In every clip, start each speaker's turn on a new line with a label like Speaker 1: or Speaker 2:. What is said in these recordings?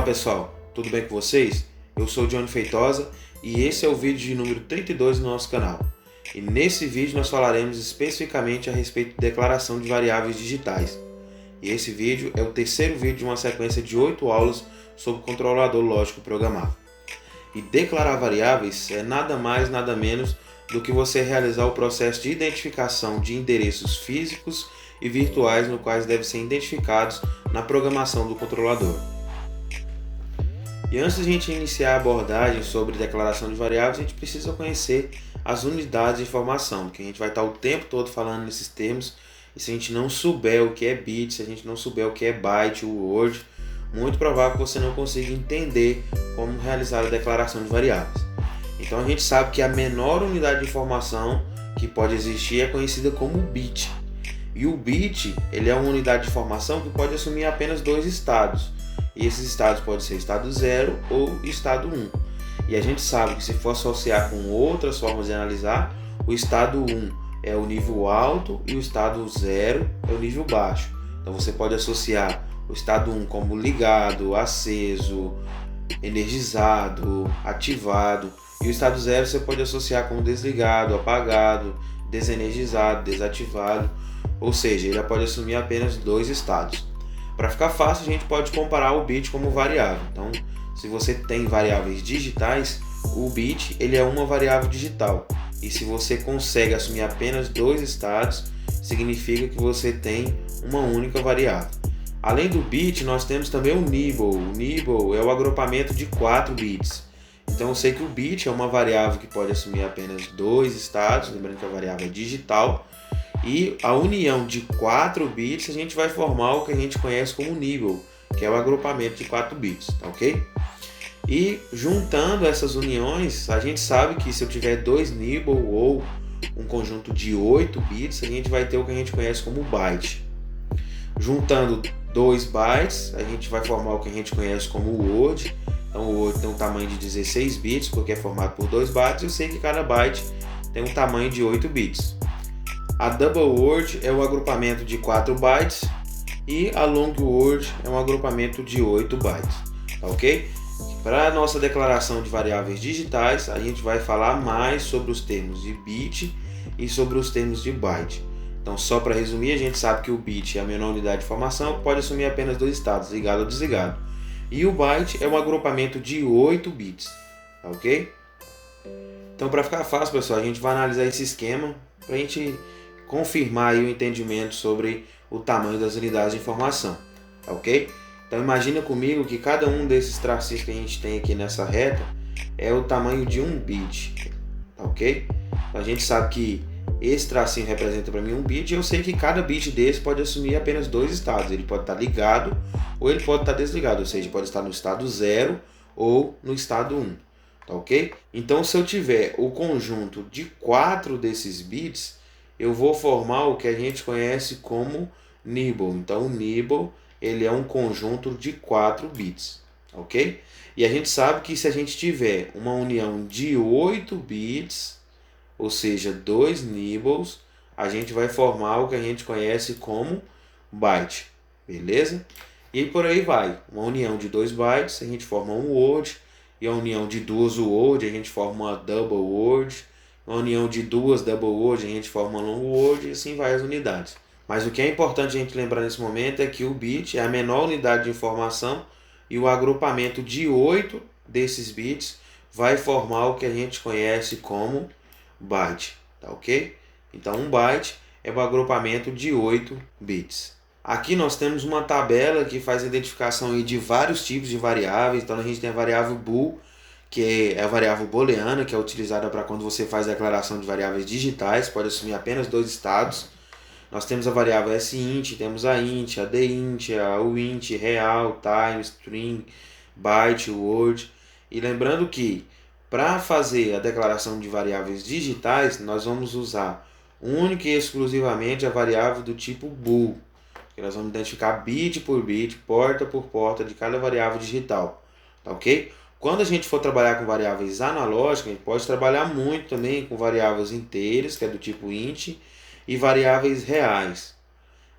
Speaker 1: Olá pessoal, tudo bem com vocês? Eu sou o Johnny Feitosa e esse é o vídeo de número 32 do nosso canal. E nesse vídeo nós falaremos especificamente a respeito de declaração de variáveis digitais. E esse vídeo é o terceiro vídeo de uma sequência de 8 aulas sobre controlador lógico programável. E declarar variáveis é nada mais, nada menos do que você realizar o processo de identificação de endereços físicos e virtuais no quais devem ser identificados na programação do controlador. E antes de a gente iniciar a abordagem sobre declaração de variáveis, a gente precisa conhecer as unidades de informação, porque a gente vai estar o tempo todo falando nesses termos, e se a gente não souber o que é bit, se a gente não souber o que é byte, o word, muito provável que você não consiga entender como realizar a declaração de variáveis. Então a gente sabe que a menor unidade de informação que pode existir é conhecida como bit. E o bit, ele é uma unidade de informação que pode assumir apenas dois estados. E esses estados podem ser estado 0 ou estado 1. E a gente sabe que se for associar com outras formas de analisar, o estado 1 é o nível alto e o estado 0 é o nível baixo. Então você pode associar o estado 1 como ligado, aceso, energizado, ativado. E o estado 0 você pode associar como desligado, apagado, desenergizado, desativado. Ou seja, ele pode assumir apenas dois estados. Para ficar fácil, a gente pode comparar o bit como variável. Então, se você tem variáveis digitais, o bit ele é uma variável digital. E se você consegue assumir apenas dois estados, significa que você tem uma única variável. Além do bit, nós temos também o nibble. O nibble é o agrupamento de 4 bits. Então, eu sei que o bit é uma variável que pode assumir apenas dois estados, lembrando que a variável é digital. E a união de 4 bits a gente vai formar o que a gente conhece como nibble, que é o agrupamento de 4 bits, tá ok? E juntando essas uniões, a gente sabe que se eu tiver 2 nibble ou um conjunto de 8 bits, a gente vai ter o que a gente conhece como byte. Juntando 2 bytes, a gente vai formar o que a gente conhece como word. Então o word tem um tamanho de 16 bits, porque é formado por 2 bytes, eu sei que cada byte tem um tamanho de 8 bits. A double word é o agrupamento de 4 bytes e a long word é um agrupamento de 8 bytes, tá ok? Para a nossa declaração de variáveis digitais, a gente vai falar mais sobre os termos de bit e sobre os termos de byte. Então, só para resumir, a gente sabe que o bit é a menor unidade de informação que pode assumir apenas dois estados, ligado ou desligado. E o byte é um agrupamento de 8 bits, tá ok? Então, para ficar fácil, pessoal, a gente vai analisar esse esquema para a gente confirmar aí o entendimento sobre o tamanho das unidades de informação, tá ok? Então imagina comigo que cada um desses tracinhos que a gente tem aqui nessa reta é o tamanho de um bit, tá ok? Então a gente sabe que esse tracinho representa para mim um bit e eu sei que cada bit desse pode assumir apenas dois estados, ele pode estar ligado ou ele pode estar desligado, ou seja, pode estar no estado 0 ou no estado 1, tá ok? Então se eu tiver o conjunto de 4 desses bits, eu vou formar o que a gente conhece como nibble. Então, o nibble ele é um conjunto de 4 bits, ok? E a gente sabe que se a gente tiver uma união de 8 bits, ou seja, 2 nibbles, a gente vai formar o que a gente conhece como byte, beleza? E por aí vai. Uma união de 2 bytes, a gente forma um word, e a união de 2 word, a gente forma uma double word. Uma união de 2 double word, a gente forma uma long word e assim vai as unidades. Mas o que é importante a gente lembrar nesse momento é que o bit é a menor unidade de informação e o agrupamento de 8 desses bits vai formar o que a gente conhece como byte, tá ok? Então um byte é o agrupamento de 8 bits. Aqui nós temos uma tabela que faz a identificação aí de vários tipos de variáveis. Então a gente tem a variável bool, que é a variável booleana, que é utilizada para quando você faz a declaração de variáveis digitais, pode assumir apenas dois estados. Nós temos a variável sint, temos a int, a dint, a uint, real, time, string, byte, word. E lembrando que para fazer a declaração de variáveis digitais, nós vamos usar única e exclusivamente a variável do tipo bool, que nós vamos identificar bit por bit, porta por porta de cada variável digital, tá ok? Quando a gente for trabalhar com variáveis analógicas, a gente pode trabalhar muito também com variáveis inteiras, que é do tipo int, e variáveis reais.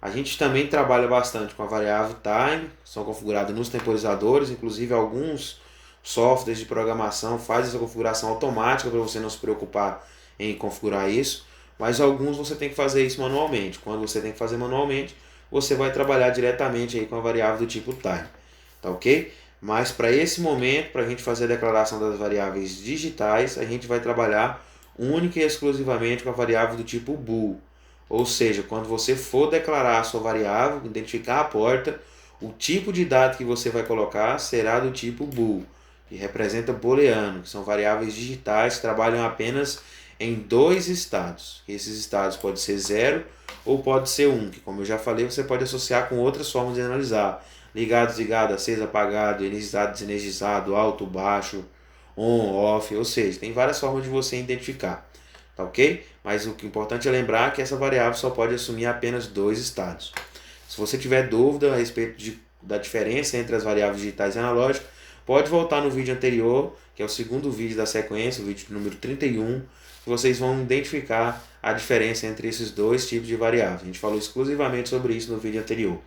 Speaker 1: A gente também trabalha bastante com a variável time, são configuradas nos temporizadores, inclusive alguns softwares de programação fazem essa configuração automática para você não se preocupar em configurar isso, mas alguns você tem que fazer isso manualmente. Quando você tem que fazer manualmente, você vai trabalhar diretamente aí com a variável do tipo time, tá ok? Mas para esse momento, para a gente fazer a declaração das variáveis digitais, a gente vai trabalhar única e exclusivamente com a variável do tipo bool. Ou seja, quando você for declarar a sua variável, identificar a porta, o tipo de dado que você vai colocar será do tipo bool, que representa booleano, que são variáveis digitais que trabalham apenas em dois estados. Esses estados podem ser 0 ou pode ser 1, que como eu já falei, você pode associar com outras formas de analisar. Ligado, desligado, aceso, apagado, energizado, desenergizado, alto, baixo, on, off, ou seja, tem várias formas de você identificar, tá ok? Mas o que é importante é lembrar que essa variável só pode assumir apenas dois estados. Se você tiver dúvida a respeito da diferença entre as variáveis digitais e analógicas, pode voltar no vídeo anterior, que é o segundo vídeo da sequência, o vídeo número 31, que vocês vão identificar a diferença entre esses dois tipos de variáveis. A gente falou exclusivamente sobre isso no vídeo anterior.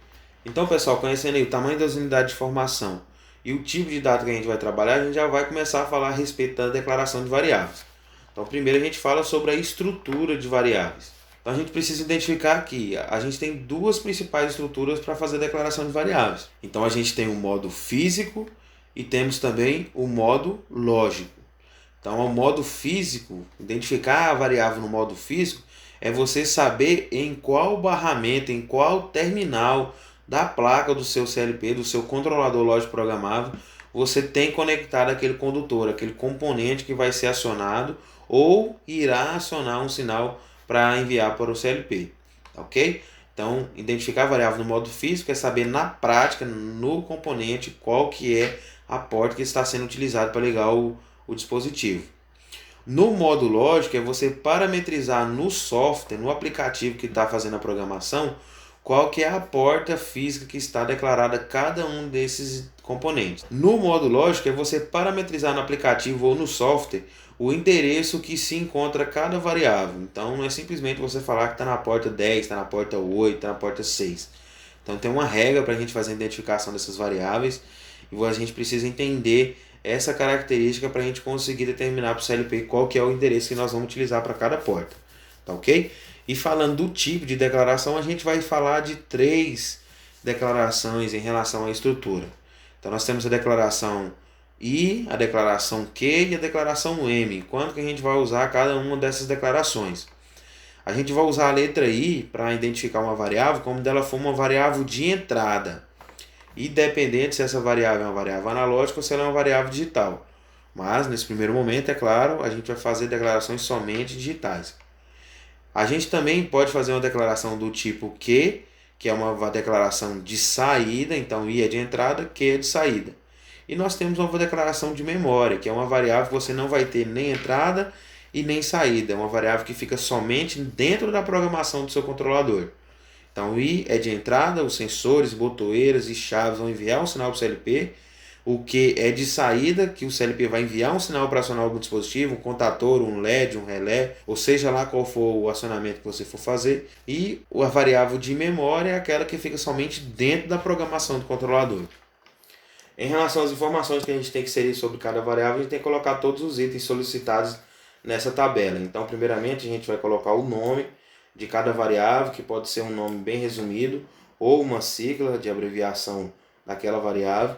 Speaker 1: Então, pessoal, conhecendo aí o tamanho das unidades de formação e o tipo de dado que a gente vai trabalhar, a gente já vai começar a falar a respeito da declaração de variáveis. Então, primeiro a gente fala sobre a estrutura de variáveis. Então, a gente precisa identificar que a gente tem duas principais estruturas para fazer a declaração de variáveis. Então, a gente tem o modo físico e temos também o modo lógico. Então, o modo físico, identificar a variável no modo físico, é você saber em qual barramento, em qual terminal da placa do seu CLP, do seu controlador lógico programável, você tem conectado aquele condutor, aquele componente que vai ser acionado ou irá acionar um sinal para enviar para o CLP, ok? Então, identificar a variável no modo físico é saber na prática, no componente, qual que é a porta que está sendo utilizada para ligar o dispositivo. No modo lógico é você parametrizar no software, no aplicativo que está fazendo a programação, qual que é a porta física que está declarada cada um desses componentes. No modo lógico é você parametrizar no aplicativo ou no software o endereço que se encontra cada variável. Então não é simplesmente você falar que está na porta 10, está na porta 8, está na porta 6. Então tem uma regra para a gente fazer a identificação dessas variáveis e a gente precisa entender essa característica para a gente conseguir determinar para o CLP qual que é o endereço que nós vamos utilizar para cada porta, tá ok? E falando do tipo de declaração, a gente vai falar de três declarações em relação à estrutura. Então nós temos a declaração I, a declaração Q e a declaração M. Quando que a gente vai usar cada uma dessas declarações? A gente vai usar a letra I para identificar uma variável como dela for uma variável de entrada, independente se essa variável é uma variável analógica ou se ela é uma variável digital. Mas, nesse primeiro momento, é claro, a gente vai fazer declarações somente digitais. A gente também pode fazer uma declaração do tipo Q, que é uma declaração de saída, então I é de entrada, Q é de saída. E nós temos uma declaração de memória, que é uma variável que você não vai ter nem entrada e nem saída. É uma variável que fica somente dentro da programação do seu controlador. Então, I é de entrada, os sensores, botoeiras e chaves vão enviar um sinal para o CLP. O Q é de saída, que o CLP vai enviar um sinal para acionar algum dispositivo, um contator, um LED, um relé, ou seja lá qual for o acionamento que você for fazer. E a variável de memória é aquela que fica somente dentro da programação do controlador. Em relação às informações que a gente tem que inserir sobre cada variável, a gente tem que colocar todos os itens solicitados nessa tabela. Então, primeiramente, a gente vai colocar o nome de cada variável, que pode ser um nome bem resumido, ou uma sigla de abreviação daquela variável.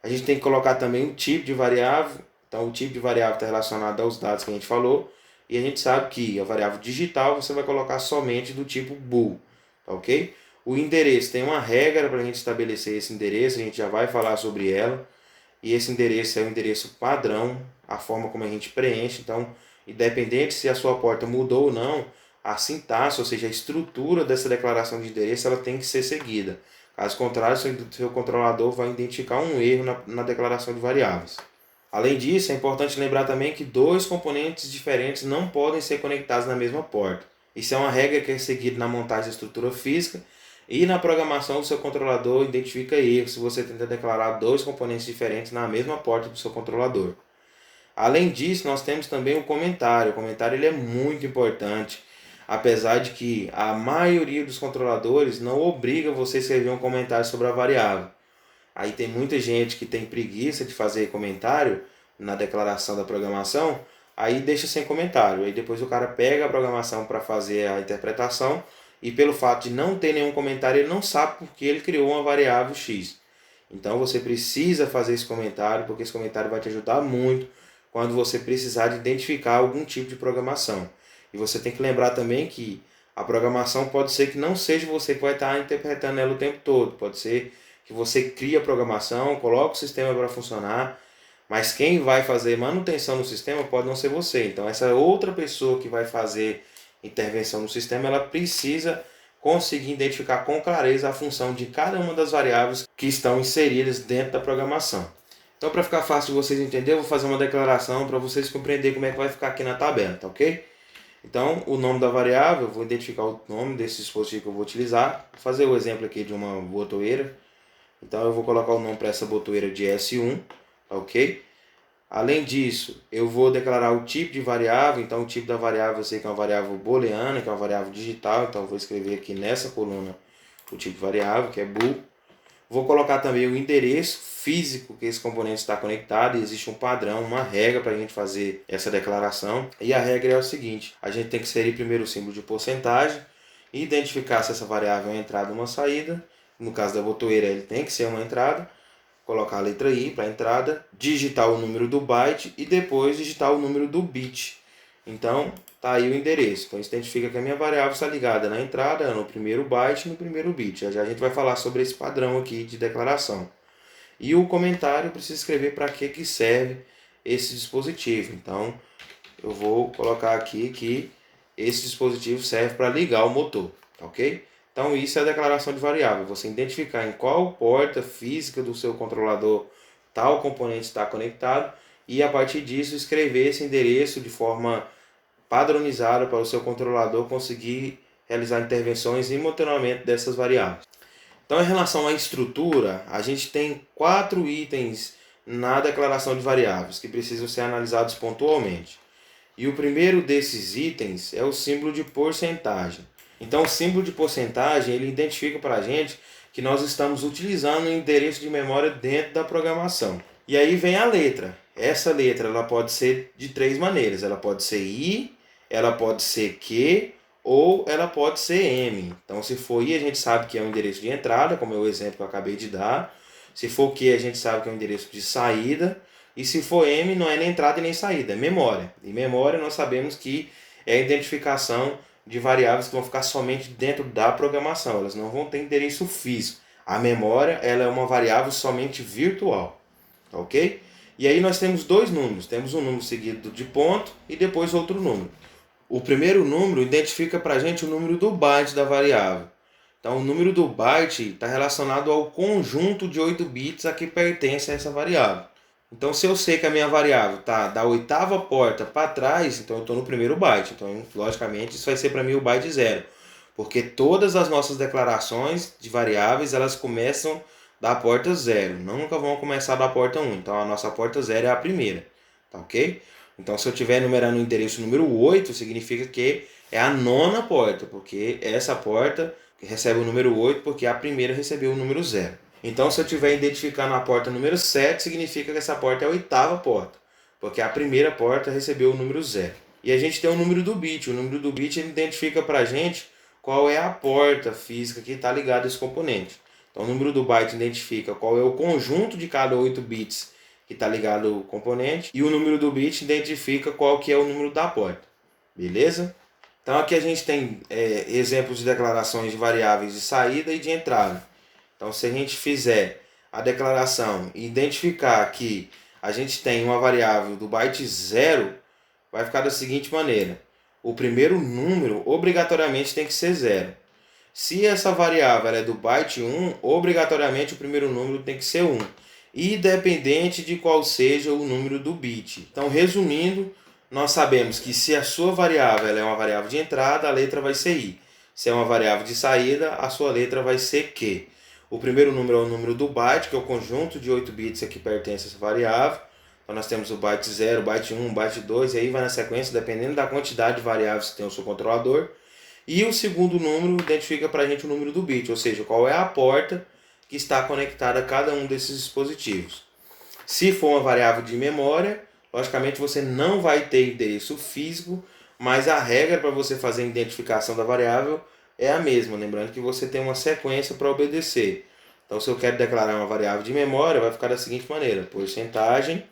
Speaker 1: A gente tem que colocar também o tipo de variável. Então, o tipo de variável está relacionado aos dados que a gente falou. E a gente sabe que a variável digital você vai colocar somente do tipo bool, tá ok? O endereço tem uma regra para a gente estabelecer esse endereço, a gente já vai falar sobre ela. E esse endereço é o endereço padrão, a forma como a gente preenche. Então, independente se a sua porta mudou ou não, a sintaxe, ou seja, a estrutura dessa declaração de endereço, ela tem que ser seguida. Caso contrário, seu controlador vai identificar um erro na declaração de variáveis. Além disso, é importante lembrar também que dois componentes diferentes não podem ser conectados na mesma porta. Isso é uma regra que é seguida na montagem da estrutura física e na programação do seu controlador identifica erros se você tenta declarar dois componentes diferentes na mesma porta do seu controlador. Além disso, nós temos também o comentário. O comentário ele é muito importante. apesar de que a maioria dos controladores não obriga você a escrever um comentário sobre a variável. Aí tem muita gente que tem preguiça de fazer comentário na declaração da programação, aí deixa sem comentário. Aí depois o cara pega a programação para fazer a interpretação e pelo fato de não ter nenhum comentário, ele não sabe porque ele criou uma variável X. Então você precisa fazer esse comentário, porque esse comentário vai te ajudar muito quando você precisar de identificar algum tipo de programação. E você tem que lembrar também que a programação pode ser que não seja você que vai estar interpretando ela o tempo todo. Pode ser que você crie a programação, coloque o sistema para funcionar, mas quem vai fazer manutenção no sistema pode não ser você. Então essa outra pessoa que vai fazer intervenção no sistema, ela precisa conseguir identificar com clareza a função de cada uma das variáveis que estão inseridas dentro da programação. Então, para ficar fácil de vocês entenderem, eu vou fazer uma declaração para vocês compreenderem como é que vai ficar aqui na tabela, tá ok? Então, o nome da variável, eu vou identificar o nome desse dispositivo que eu vou utilizar. Vou fazer o exemplo aqui de uma botoeira. Então, eu vou colocar o nome para essa botoeira de S1, tá ok? Além disso, eu vou declarar o tipo de variável. Então, o tipo da variável eu sei que é uma variável booleana, que é uma variável digital. Então, eu vou escrever aqui nessa coluna o tipo de variável, que é bool. Vou colocar também o endereço físico que esse componente está conectado. E existe um padrão, uma regra para a gente fazer essa declaração. E a regra é o seguinte: a gente tem que inserir primeiro o símbolo de porcentagem, identificar se essa variável é uma entrada ou uma saída. No caso da botoeira, ele tem que ser uma entrada. Colocar a letra I para entrada, digitar o número do byte e depois digitar o número do bit. Então, tá aí o endereço. Então, isso identifica que a minha variável está ligada na entrada, no primeiro byte e no primeiro bit. Já já a gente vai falar sobre esse padrão aqui de declaração. E o comentário, eu preciso escrever para que serve esse dispositivo. Então, eu vou colocar aqui que esse dispositivo serve para ligar o motor, ok? Então, isso é a declaração de variável. Você identificar em qual porta física do seu controlador tal componente está conectado e, a partir disso, escrever esse endereço de forma padronizada para o seu controlador conseguir realizar intervenções e monitoramento dessas variáveis. Então, em relação à estrutura, a gente tem 4 itens na declaração de variáveis que precisam ser analisados pontualmente. E o primeiro desses itens é o símbolo de porcentagem. Então, o símbolo de porcentagem ele identifica para a gente que nós estamos utilizando um endereço de memória dentro da programação. E aí vem a letra. Essa letra ela pode ser de 3 maneiras. Ela pode ser I, ela pode ser Q ou ela pode ser M. Então, se for I, a gente sabe que é um endereço de entrada, como é o exemplo que eu acabei de dar. Se for Q, a gente sabe que é um endereço de saída. E se for M, não é nem entrada e nem saída, é memória. E memória nós sabemos que é a identificação de variáveis que vão ficar somente dentro da programação. Elas não vão ter endereço físico. A memória ela é uma variável somente virtual. Ok? E aí nós temos 2 números. Temos um número seguido de ponto e depois outro número. O primeiro número identifica para a gente o número do byte da variável. Então o número do byte está relacionado ao conjunto de 8 bits a que pertence a essa variável. Então, se eu sei que a minha variável está da 8ª porta para trás, então eu estou no primeiro byte. Então, logicamente, isso vai ser para mim o byte 0. Porque todas as nossas declarações de variáveis, elas começam da porta 0. Nunca vão começar da porta 1. Então, a nossa porta 0 é a primeira. Tá ok? Então, se eu estiver numerando o endereço número 8, significa que é a 9ª porta. Porque essa porta recebe o número 8 porque a primeira recebeu o número 0. Então, se eu estiver identificando a porta número 7, significa que essa porta é a 8ª porta, porque a primeira porta recebeu o número 0. E a gente tem o número do bit. O número do bit ele identifica para a gente qual é a porta física que está ligada a esse componente. Então, o número do byte identifica qual é o conjunto de cada 8 bits que está ligado ao componente. E o número do bit identifica qual que é o número da porta. Beleza? Então, aqui a gente tem exemplos de declarações de variáveis de saída e de entrada. Então, se a gente fizer a declaração e identificar que a gente tem uma variável do byte 0, vai ficar da seguinte maneira. O primeiro número obrigatoriamente tem que ser 0. Se essa variável é do byte 1, obrigatoriamente o primeiro número tem que ser 1, independente de qual seja o número do bit. Então, resumindo, nós sabemos que se a sua variável é uma variável de entrada, a letra vai ser I. Se é uma variável de saída, a sua letra vai ser Q. O primeiro número é o número do byte, que é o conjunto de 8 bits a que pertence essa variável. Então nós temos o byte 0, byte 1, byte 2, e aí vai na sequência, dependendo da quantidade de variáveis que tem o seu controlador. E o segundo número identifica para a gente o número do bit, ou seja, qual é a porta que está conectada a cada um desses dispositivos. Se for uma variável de memória, logicamente você não vai ter endereço físico, mas a regra para você fazer a identificação da variável é a mesma, lembrando que você tem uma sequência para obedecer. Então, se eu quero declarar uma variável de memória, vai ficar da seguinte maneira: porcentagem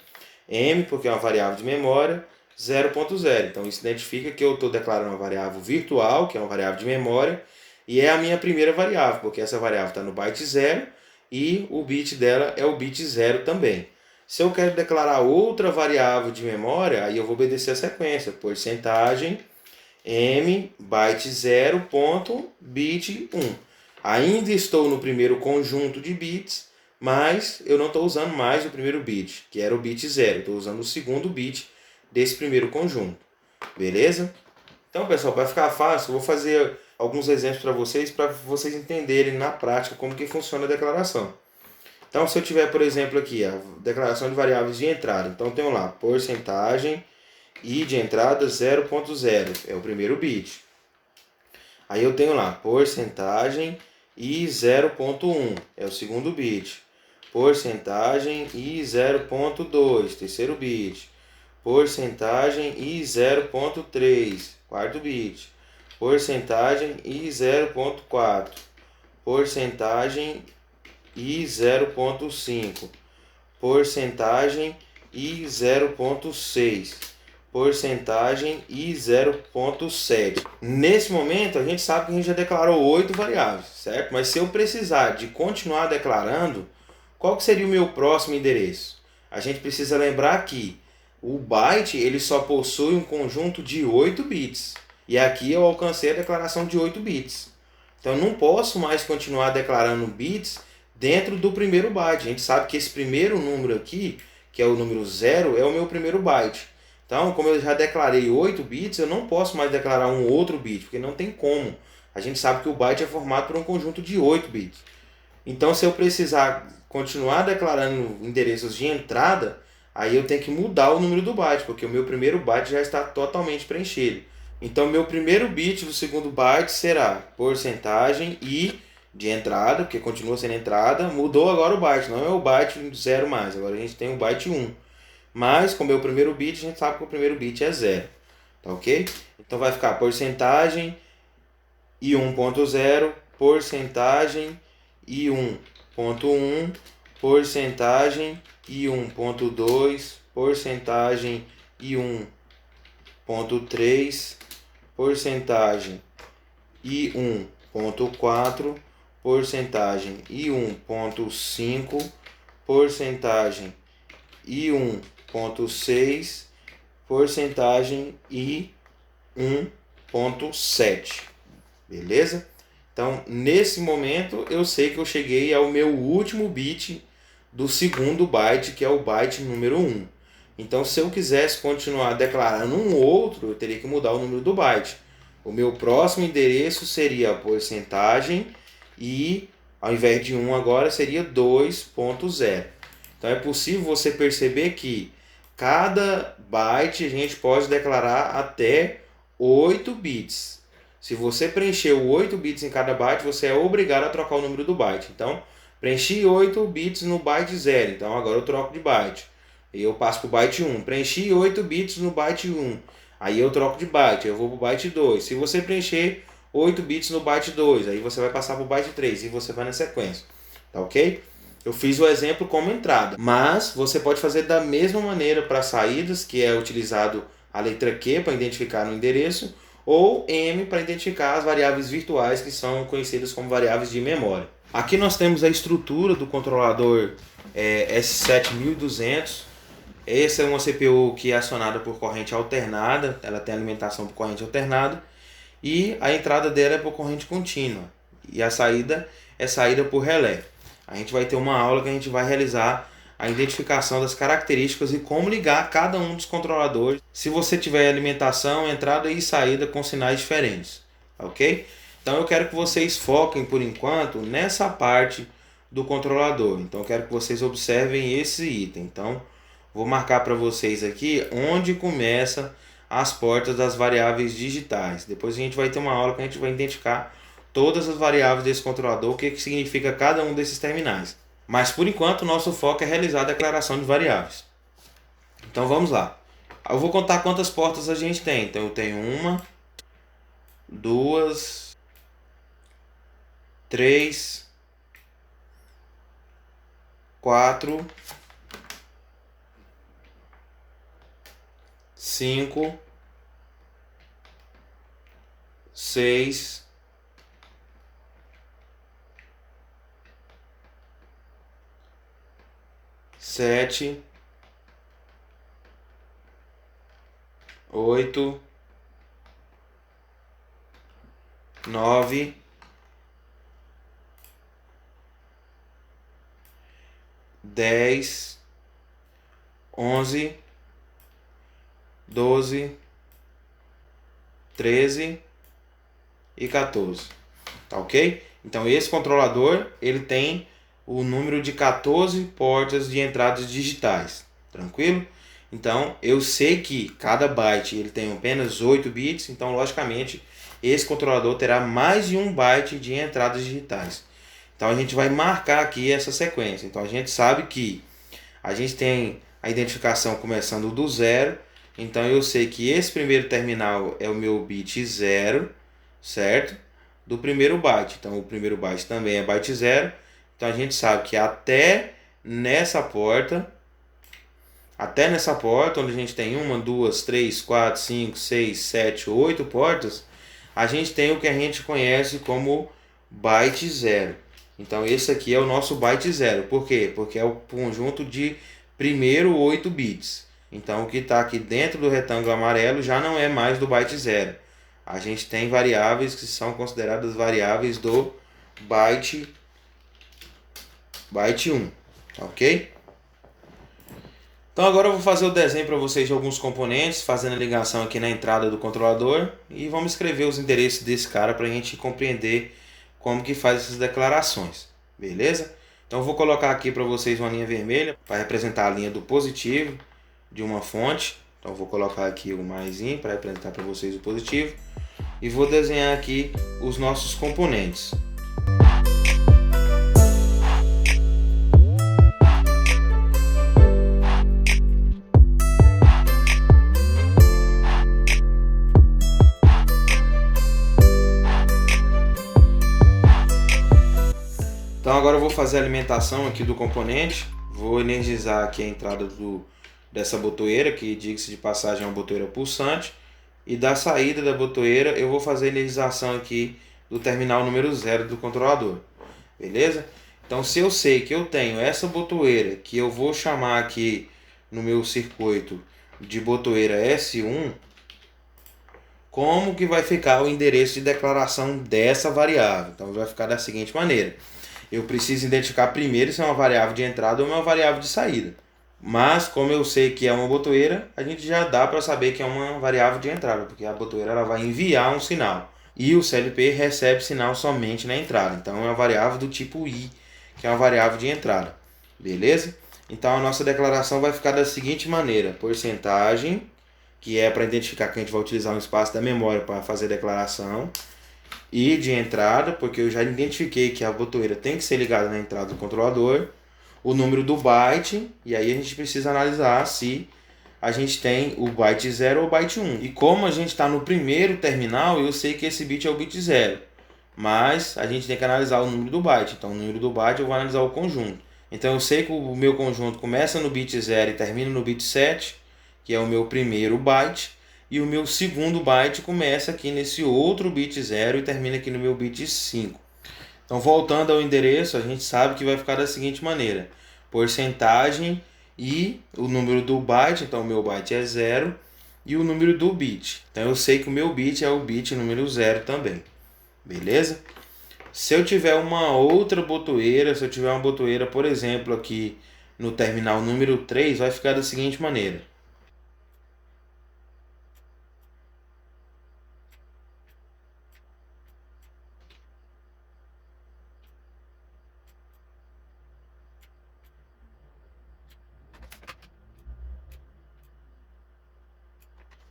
Speaker 1: m, porque é uma variável de memória, 0.0. Então, isso identifica que eu estou declarando uma variável virtual, que é uma variável de memória, e é a minha primeira variável, porque essa variável está no byte 0 e o bit dela é o bit 0 também. Se eu quero declarar outra variável de memória, aí eu vou obedecer a sequência: porcentagem m byte 0 ponto bit 1. Ainda estou no primeiro conjunto de bits, mas eu não estou usando mais o primeiro bit, que era o bit 0. Estou usando o segundo bit desse primeiro conjunto. Beleza? Então, pessoal, para ficar fácil, eu vou fazer alguns exemplos para vocês entenderem na prática como que funciona a declaração. Então, se eu tiver, por exemplo, aqui a declaração de variáveis de entrada, então eu tenho lá porcentagem i de entrada 0.0, é o primeiro bit. Aí eu tenho lá porcentagem i 0.1, é o segundo bit. Porcentagem i 0.2, terceiro bit. Porcentagem i 0.3, quarto bit. Porcentagem i 0.4. Porcentagem i 0.5, porcentagem i 0.6, porcentagem i 0.7. Nesse momento, a gente sabe que a gente já declarou 8 variáveis, certo? Mas se eu precisar de continuar declarando, qual que seria o meu próximo endereço? A gente precisa lembrar que o byte ele só possui um conjunto de 8 bits. E aqui eu alcancei a declaração de 8 bits. Então eu não posso mais continuar declarando bits dentro do primeiro byte. A gente sabe que esse primeiro número aqui, que é o número 0, é o meu primeiro byte. Então, como eu já declarei 8 bits, eu não posso mais declarar um outro bit, porque não tem como. A gente sabe que o byte é formado por um conjunto de 8 bits. Então, se eu precisar continuar declarando endereços de entrada, aí eu tenho que mudar o número do byte, porque o meu primeiro byte já está totalmente preenchido. Então, meu primeiro bit do segundo byte será porcentagem i de entrada, porque continua sendo entrada, mudou agora o byte, não é o byte 0 mais, agora a gente tem o byte 1. Mas, como é o primeiro bit, a gente sabe que o primeiro bit é 0. Tá ok? Então vai ficar porcentagem i 1.0, porcentagem i 1.1, porcentagem i 1.2, porcentagem i 1.3, porcentagem i 1.4, porcentagem i 1.5, porcentagem i 1.6, porcentagem i 1.7. Beleza? Então, nesse momento, eu sei que eu cheguei ao meu último bit do segundo byte, que é o byte número 1. Então, se eu quisesse continuar declarando um outro, eu teria que mudar o número do byte. O meu próximo endereço seria a porcentagem e, ao invés de 1 agora, seria 2.0. Então, é possível você perceber que cada byte a gente pode declarar até 8 bits. Se você preencheu 8 bits em cada byte, você é obrigado a trocar o número do byte. Então, preenchi 8 bits no byte 0, então agora eu troco de byte. E eu passo para o byte 1. Preenchi 8 bits no byte 1. Aí eu troco de byte, eu vou para o byte 2. Se você preencher 8 bits no byte 2, aí você vai passar para o byte 3 e você vai na sequência. Tá ok? Eu fiz o exemplo como entrada, mas você pode fazer da mesma maneira para saídas, que é utilizado a letra Q para identificar no endereço, ou M para identificar as variáveis virtuais que são conhecidas como variáveis de memória. Aqui nós temos a estrutura do controlador S7200. Essa é uma CPU que é acionada por corrente alternada, ela tem alimentação por corrente alternada, e a entrada dela é por corrente contínua, e a saída é saída por relé. A gente vai ter uma aula que a gente vai realizar a identificação das características e como ligar cada um dos controladores se você tiver alimentação, entrada e saída com sinais diferentes, ok? Então eu quero que vocês foquem por enquanto nessa parte do controlador. Então eu quero que vocês observem esse item. Então vou marcar para vocês aqui onde começa as portas das variáveis digitais. Depois a gente vai ter uma aula que a gente vai identificar todas as variáveis desse controlador, o que significa cada um desses terminais. Mas por enquanto o nosso foco é realizar a declaração de variáveis. Então vamos lá. Eu vou contar quantas portas a gente tem. Então eu tenho 1, 2, 3, 4, 5, 6, 7, 8, 9, 10, 11, 12, 13 e 14. Tá ok? Então esse controlador ele tem o número de 14 portas de entradas digitais. Tranquilo? Então eu sei que cada byte ele tem apenas 8 bits, então logicamente esse controlador terá mais de 1 byte de entradas digitais. Então a gente vai marcar aqui essa sequência. Então a gente sabe que a gente tem a identificação começando do 0. Então eu sei que esse primeiro terminal é o meu bit 0, certo? Do primeiro byte. Então o primeiro byte também é byte 0. Então a gente sabe que até nessa porta onde a gente tem 1, 2, 3, 4, 5, 6, 7, 8 portas, a gente tem o que a gente conhece como byte 0. Então esse aqui é o nosso byte 0. Por quê? Porque é o conjunto de primeiro 8 bits. Então o que está aqui dentro do retângulo amarelo já não é mais do byte 0. A gente tem variáveis que são consideradas variáveis do byte 1. Ok? Então agora eu vou fazer o desenho para vocês de alguns componentes, fazendo a ligação aqui na entrada do controlador. E vamos escrever os endereços desse cara para a gente compreender como que faz essas declarações. Beleza? Então eu vou colocar aqui para vocês uma linha vermelha para representar a linha do positivo de uma fonte. Então eu vou colocar aqui o maisinho para representar para vocês o positivo. E vou desenhar aqui os nossos componentes. Então agora eu vou fazer a alimentação aqui do componente. Vou energizar aqui a entrada dessa botoeira, que diga-se de passagem é uma botoeira pulsante. E da saída da botoeira eu vou fazer a energização aqui do terminal número 0 do controlador. Beleza? Então se eu sei que eu tenho essa botoeira, que eu vou chamar aqui no meu circuito de botoeira S1, como que vai ficar o endereço de declaração dessa variável? Então vai ficar da seguinte maneira. Eu preciso identificar primeiro se é uma variável de entrada ou uma variável de saída. Mas como eu sei que é uma botoeira, a gente já dá para saber que é uma variável de entrada, porque a botoeira ela vai enviar um sinal. E o CLP recebe sinal somente na entrada. Então é uma variável do tipo I, que é uma variável de entrada. Beleza? Então a nossa declaração vai ficar da seguinte maneira. Porcentagem, que é para identificar que a gente vai utilizar um espaço da memória para fazer a declaração. E de entrada, porque eu já identifiquei que a botoeira tem que ser ligada na entrada do controlador. O número do byte, e aí a gente precisa analisar se a gente tem o byte 0 ou o byte 1. E como a gente está no primeiro terminal, eu sei que esse bit é o bit 0. Mas a gente tem que analisar o número do byte. Então o número do byte eu vou analisar o conjunto. Então eu sei que o meu conjunto começa no bit 0 e termina no bit 7, que é o meu primeiro byte. E o meu segundo byte começa aqui nesse outro bit 0 e termina aqui no meu bit 5. Então, voltando ao endereço, a gente sabe que vai ficar da seguinte maneira. Porcentagem e o número do byte, então o meu byte é 0, e o número do bit. Então, eu sei que o meu bit é o bit número 0 também. Beleza? Se eu tiver uma outra botoeira, se eu tiver uma botoeira, por exemplo, aqui no terminal número 3, vai ficar da seguinte maneira.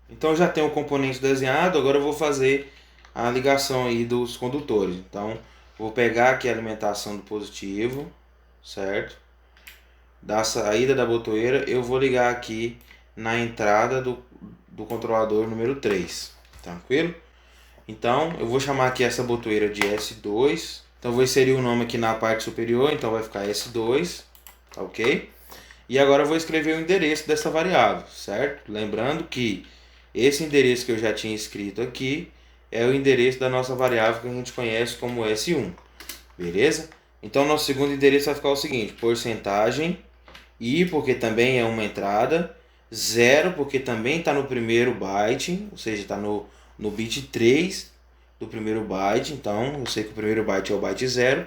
Speaker 1: Então eu já tenho o componente desenhado, agora eu vou fazer a ligação aí dos condutores. Então vou pegar aqui a alimentação do positivo, certo? Da saída da botoeira, eu vou ligar aqui na entrada do controlador número 3, tranquilo? Então eu vou chamar aqui essa botoeira de S2. Então vou inserir o nome aqui na parte superior, então vai ficar S2, ok? E agora eu vou escrever o endereço dessa variável, certo? Lembrando que esse endereço que eu já tinha escrito aqui é o endereço da nossa variável que a gente conhece como S1, beleza? Então nosso segundo endereço vai ficar o seguinte: porcentagem I, porque também é uma entrada, 0, porque também está no primeiro byte, ou seja, está no bit 3 do primeiro byte. Então eu sei que o primeiro byte é o byte 0,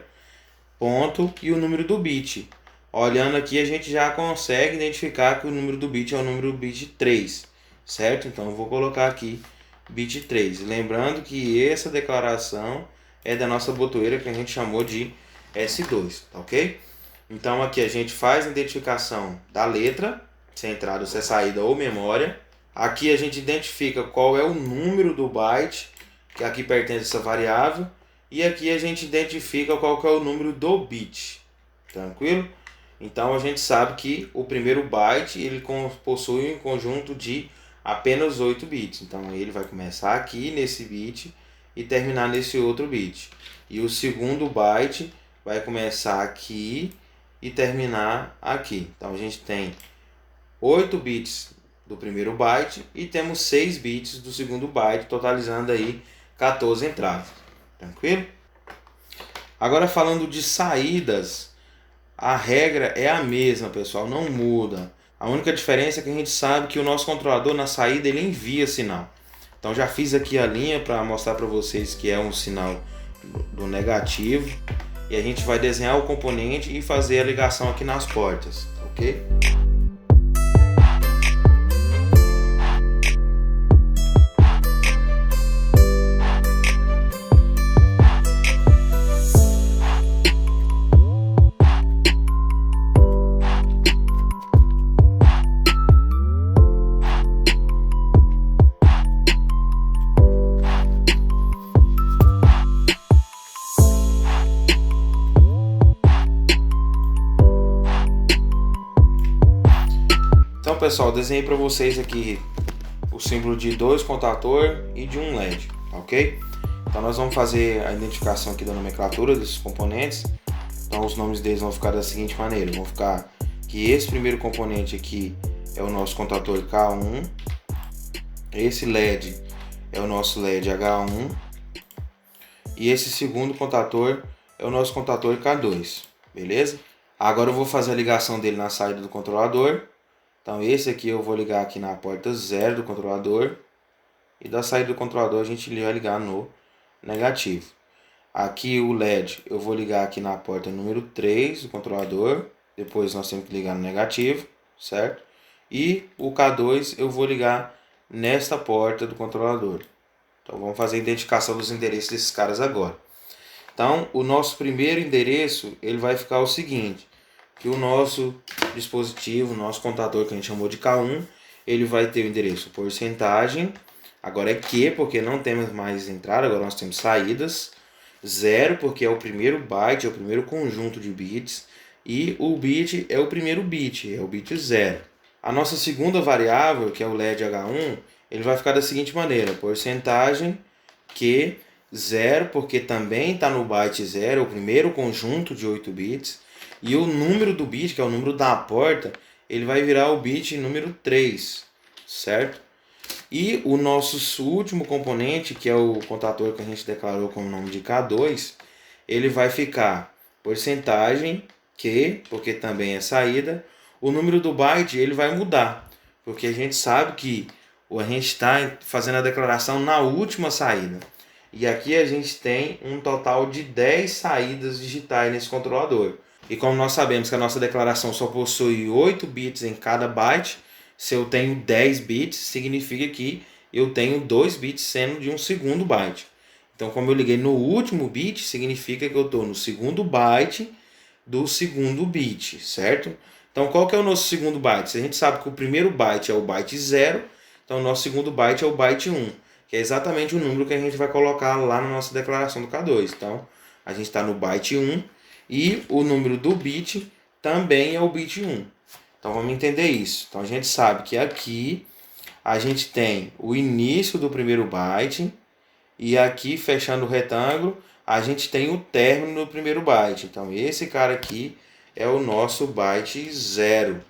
Speaker 1: ponto, e o número do bit. Olhando aqui, a gente já consegue identificar que o número do bit é o número do bit 3, certo? Então eu vou colocar aqui bit 3. Lembrando que essa declaração é da nossa botoeira que a gente chamou de S2, tá ok? Então aqui a gente faz a identificação da letra, se é entrada, se é saída ou memória. Aqui a gente identifica qual é o número do byte, que aqui pertence a essa variável. E aqui a gente identifica qual que é o número do bit, tranquilo? Então a gente sabe que o primeiro byte ele possui um conjunto de apenas 8 bits. Então ele vai começar aqui nesse bit e terminar nesse outro bit. E o segundo byte vai começar aqui e terminar aqui. Então a gente tem 8 bits do primeiro byte e temos 6 bits do segundo byte, totalizando aí 14 entradas. Tranquilo? Agora falando de saídas, a regra é a mesma, pessoal, não muda. A única diferença é que a gente sabe que o nosso controlador na saída ele envia sinal. Então já fiz aqui a linha para mostrar para vocês que é um sinal do negativo. E a gente vai desenhar o componente e fazer a ligação aqui nas portas, ok? Então pessoal, desenhei para vocês aqui o símbolo de 2 contador e de um LED, ok? Então nós vamos fazer a identificação aqui da nomenclatura desses componentes. Então os nomes deles vão ficar da seguinte maneira: vão ficar que esse primeiro componente aqui é o nosso contador K1, esse LED é o nosso LED H1 e esse segundo contador é o nosso contador K2, beleza? Agora eu vou fazer a ligação dele na saída do controlador. Então esse aqui eu vou ligar aqui na porta 0 do controlador. E da saída do controlador a gente vai ligar no negativo. Aqui o LED eu vou ligar aqui na porta número 3 do controlador. Depois nós temos que ligar no negativo, certo? E o K2 eu vou ligar nesta porta do controlador. Então vamos fazer a identificação dos endereços desses caras agora. Então o nosso primeiro endereço ele vai ficar o seguinte: que o nosso dispositivo, o nosso contador que a gente chamou de K1, ele vai ter o endereço porcentagem, agora é Q porque não temos mais entrada, agora nós temos saídas, 0 porque é o primeiro byte, é o primeiro conjunto de bits, e o bit é o primeiro bit, é o bit 0. A nossa segunda variável, que é o LED H1, ele vai ficar da seguinte maneira: porcentagem Q 0 porque também está no byte 0, é o primeiro conjunto de 8 bits, e o número do bit, que é o número da porta, ele vai virar o bit número 3, certo? E o nosso último componente, que é o contador que a gente declarou com o nome de K2, ele vai ficar porcentagem Q, porque também é saída. O número do byte ele vai mudar, porque a gente sabe que a gente está fazendo a declaração na última saída. E aqui a gente tem um total de 10 saídas digitais nesse controlador. E como nós sabemos que a nossa declaração só possui 8 bits em cada byte, se eu tenho 10 bits, significa que eu tenho 2 bits sendo de um segundo byte. Então, como eu liguei no último bit, significa que eu estou no segundo byte do segundo bit, certo? Então, qual que é o nosso segundo byte? Se a gente sabe que o primeiro byte é o byte 0, Então o nosso segundo byte é o byte 1, que é exatamente o número que a gente vai colocar lá na nossa declaração do K2. Então a gente está no byte 1 e o número do bit também é o bit 1. Então vamos entender isso. Então a gente sabe que aqui a gente tem o início do primeiro byte e aqui, fechando o retângulo, a gente tem o término do primeiro byte. Então esse cara aqui é o nosso byte 0.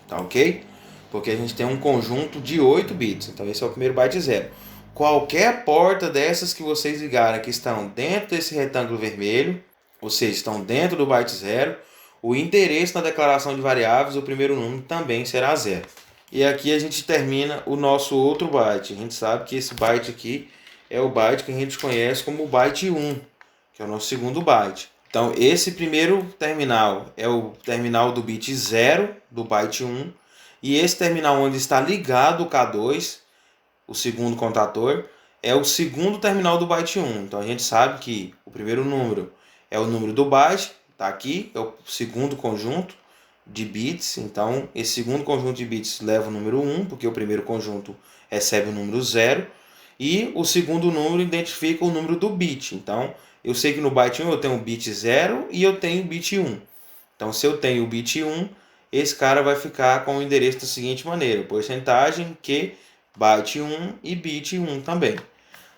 Speaker 1: Tá ok? Porque a gente tem um conjunto de 8 bits. Então esse é o primeiro byte 0. Qualquer porta dessas que vocês ligarem que estão dentro desse retângulo vermelho, ou seja, estão dentro do byte 0, o endereço na declaração de variáveis, o primeiro número também será 0. E aqui a gente termina o nosso outro byte. A gente sabe que esse byte aqui é o byte que a gente conhece como o byte 1, que é o nosso segundo byte. Então esse primeiro terminal é o terminal do bit 0 do byte 1. E esse terminal onde está ligado o K2, o segundo contator, é o segundo terminal do byte 1. Então a gente sabe que o primeiro número é o número do byte, está aqui, é o segundo conjunto de bits. Então esse segundo conjunto de bits leva o número 1, porque o primeiro conjunto recebe o número 0. E o segundo número identifica o número do bit. Então eu sei que no byte 1 eu tenho o bit 0 e eu tenho o bit 1. Então se eu tenho o bit 1, esse cara vai ficar com o endereço da seguinte maneira: porcentagem que byte 1 e bit 1 também.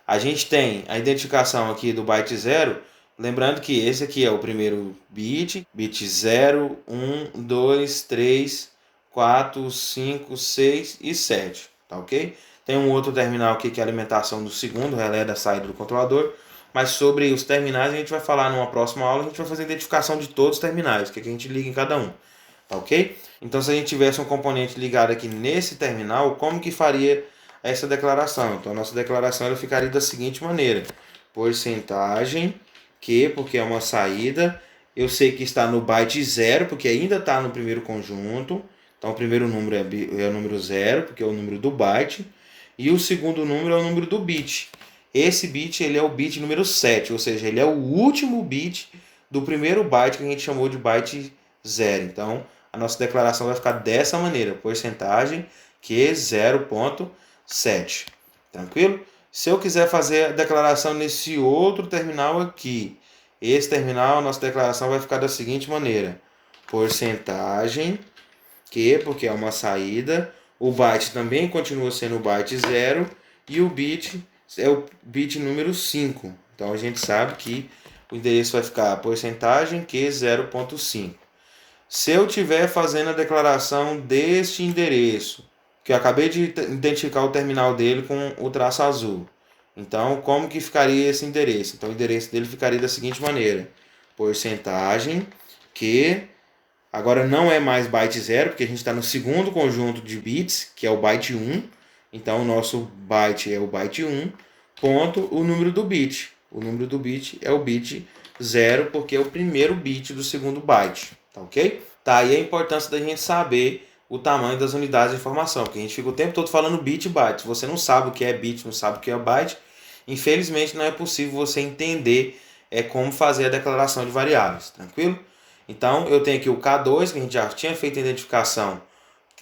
Speaker 1: A gente tem a identificação aqui do byte 0, lembrando que esse aqui é o primeiro bit, bit 0, 1, 2, 3, 4, 5, 6 e 7, tá ok? Tem um outro terminal aqui que é a alimentação do segundo relé da saída do controlador, mas sobre os terminais a gente vai falar numa próxima aula. A gente vai fazer a identificação de todos os terminais, que a gente liga em cada um. Tá ok? Então se a gente tivesse um componente ligado aqui nesse terminal, como que faria essa declaração? Então a nossa declaração ela ficaria da seguinte maneira: porcentagem que, porque é uma saída, eu sei que está no byte 0, porque ainda está no primeiro conjunto. Então o primeiro número é o número 0, porque é o número do byte. E o segundo número é o número do bit. Esse bit ele é o bit número 7, ou seja, ele é o último bit do primeiro byte que a gente chamou de byte 0. Então a nossa declaração vai ficar dessa maneira: porcentagem que 0.7. Tranquilo? Se eu quiser fazer a declaração nesse outro terminal aqui, esse terminal, a nossa declaração vai ficar da seguinte maneira: porcentagem que, porque é uma saída, o byte também continua sendo o byte 0 e o bit é o bit número 5. Então a gente sabe que o endereço vai ficar porcentagem que 0.5. Se eu estiver fazendo a declaração deste endereço, que eu acabei de identificar o terminal dele com o traço azul, então como que ficaria esse endereço? Então o endereço dele ficaria da seguinte maneira: porcentagem que, agora não é mais byte 0, porque a gente está no segundo conjunto de bits, que é o byte 1. Então o nosso byte é o byte 1, ponto, o número do bit. O número do bit é o bit 0, porque é o primeiro bit do segundo byte. Tá ok? Tá aí a importância da gente saber o tamanho das unidades de informação, porque a gente fica o tempo todo falando bit e byte. Se você não sabe o que é bit, não sabe o que é byte, infelizmente não é possível você entender como fazer a declaração de variáveis. Tranquilo? Então eu tenho aqui o K2, que a gente já tinha feito a identificação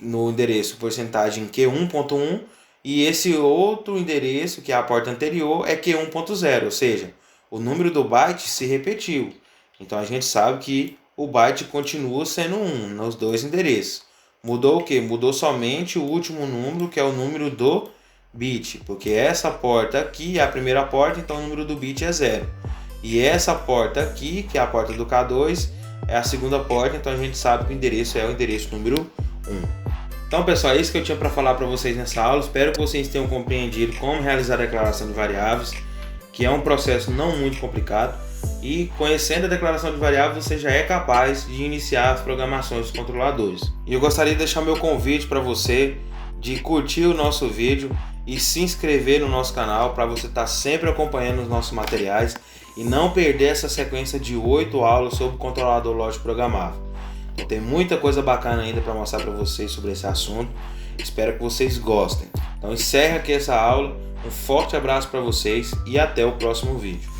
Speaker 1: no endereço porcentagem Q1.1, e esse outro endereço, que é a porta anterior, é Q1.0, ou seja, o número do byte se repetiu. Então a gente sabe que o byte continua sendo 1 nos dois endereços. Mudou o que? Mudou somente o último número, que é o número do bit, porque essa porta aqui é a primeira porta, então o número do bit é 0. E essa porta aqui, que é a porta do K2, é a segunda porta, então a gente sabe que o endereço é o endereço número 1. Então pessoal, é isso que eu tinha para falar para vocês nessa aula. Espero que vocês tenham compreendido como realizar a declaração de variáveis, que é um processo não muito complicado. E conhecendo a declaração de variáveis, você já é capaz de iniciar as programações dos controladores. E eu gostaria de deixar meu convite para você de curtir o nosso vídeo e se inscrever no nosso canal para você estar sempre acompanhando os nossos materiais e não perder essa sequência de 8 aulas sobre controlador lógico programável. Então, tem muita coisa bacana ainda para mostrar para vocês sobre esse assunto. Espero que vocês gostem. Então encerra aqui essa aula. Um forte abraço para vocês e até o próximo vídeo.